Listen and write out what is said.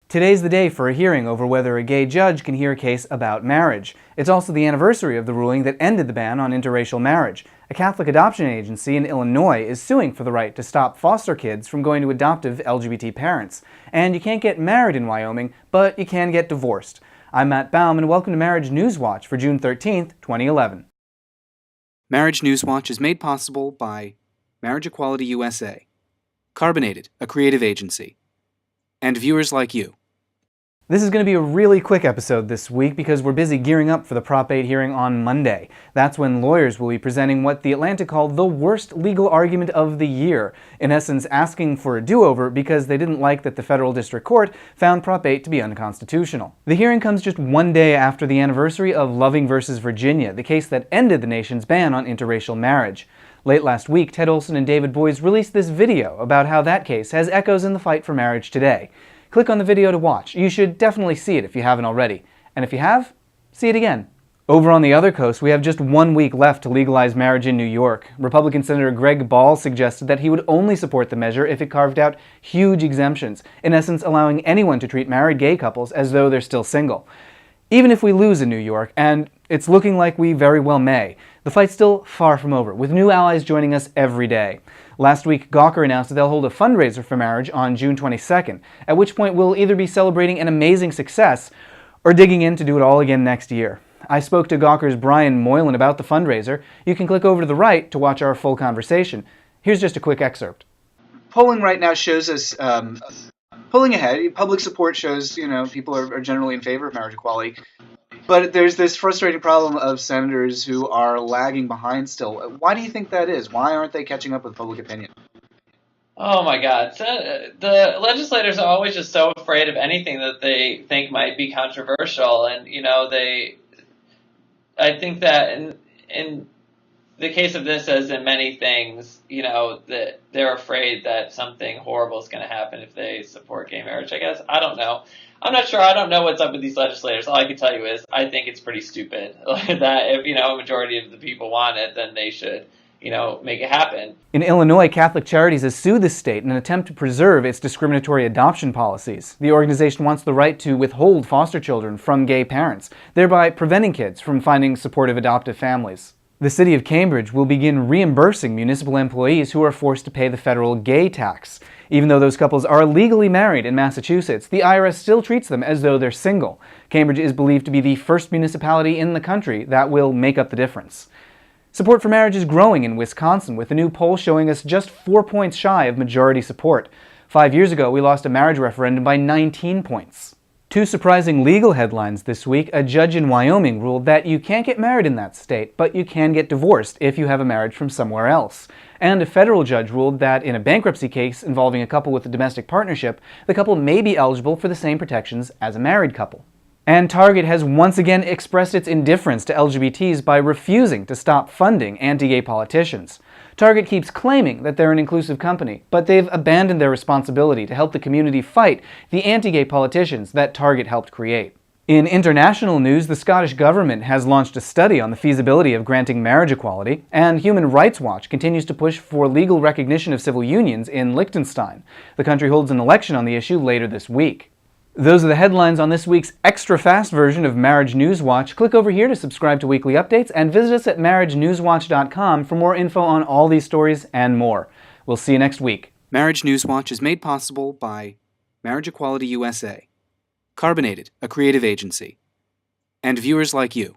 Today's the day for a hearing over whether a gay judge can hear a case about marriage. It's also the anniversary of the ruling that ended the ban on interracial marriage. A Catholic adoption agency in Illinois is suing for the right to stop foster kids from going to adoptive LGBT parents. And you can't get married in Wyoming, but you can get divorced. I'm Matt Baum, and welcome to Marriage News Watch for June 13th, 2011. Marriage News Watch is made possible by Marriage Equality USA, Carbonated, a creative agency, and viewers like you. This is going to be a really quick episode this week because we're busy gearing up for the Prop 8 hearing on Monday. That's when lawyers will be presenting what The Atlantic called the worst legal argument of the year, in essence asking for a do-over because they didn't like that the federal district court found Prop 8 to be unconstitutional. The hearing comes just one day after the anniversary of Loving v. Virginia, the case that ended the nation's ban on interracial marriage. Late last week, Ted Olson and David Boies released this video about how that case has echoes in the fight for marriage today. Click on the video to watch. You should definitely see it if you haven't already. And if you have, see it again. Over on the other coast, we have just 1 week left to legalize marriage in New York. Republican Senator Greg Ball suggested that he would only support the measure if it carved out huge exemptions, in essence allowing anyone to treat married gay couples as though they're still single. Even if we lose in New York, and it's looking like we very well may, the fight's still far from over, with new allies joining us every day. Last week, Gawker announced that they'll hold a fundraiser for marriage on June 22nd, at which point we'll either be celebrating an amazing success or digging in to do it all again next year. I spoke to Gawker's Brian Moylan about the fundraiser. You can click over to the right to watch our full conversation. Here's just a quick excerpt. Polling right now shows us pulling ahead. Public support shows, people are generally in favor of marriage equality. But there's this frustrating problem of senators who are lagging behind still. Why do you think that is? Why aren't they catching up with public opinion? Oh my God. The legislators are always just so afraid of anything that they think might be controversial. And, I think that in the case of this, as in many things, that they're afraid that something horrible is going to happen if they support gay marriage, I guess. I don't know. I'm not sure. I don't know what's up with these legislators. All I can tell you is I think it's pretty stupid that if, a majority of the people want it, then they should, make it happen. In Illinois, Catholic Charities has sued the state in an attempt to preserve its discriminatory adoption policies. The organization wants the right to withhold foster children from gay parents, thereby preventing kids from finding supportive adoptive families. The city of Cambridge will begin reimbursing municipal employees who are forced to pay the federal gay tax. Even though those couples are legally married in Massachusetts, the IRS still treats them as though they're single. Cambridge is believed to be the first municipality in the country that will make up the difference. Support for marriage is growing in Wisconsin, with a new poll showing us just 4 points shy of majority support. 5 years ago, we lost a marriage referendum by 19 points. Two surprising legal headlines this week. A judge in Wyoming ruled that you can't get married in that state, but you can get divorced if you have a marriage from somewhere else. And a federal judge ruled that in a bankruptcy case involving a couple with a domestic partnership, the couple may be eligible for the same protections as a married couple. And Target has once again expressed its indifference to LGBTs by refusing to stop funding anti-gay politicians. Target keeps claiming that they're an inclusive company, but they've abandoned their responsibility to help the community fight the anti-gay politicians that Target helped create. In international news, the Scottish government has launched a study on the feasibility of granting marriage equality, and Human Rights Watch continues to push for legal recognition of civil unions in Liechtenstein. The country holds an election on the issue later this week. Those are the headlines on this week's extra-fast version of Marriage News Watch. Click over here to subscribe to weekly updates and visit us at marriagenewswatch.com for more info on all these stories and more. We'll see you next week. Marriage News Watch is made possible by Marriage Equality USA, Carbonated, a creative agency, and viewers like you.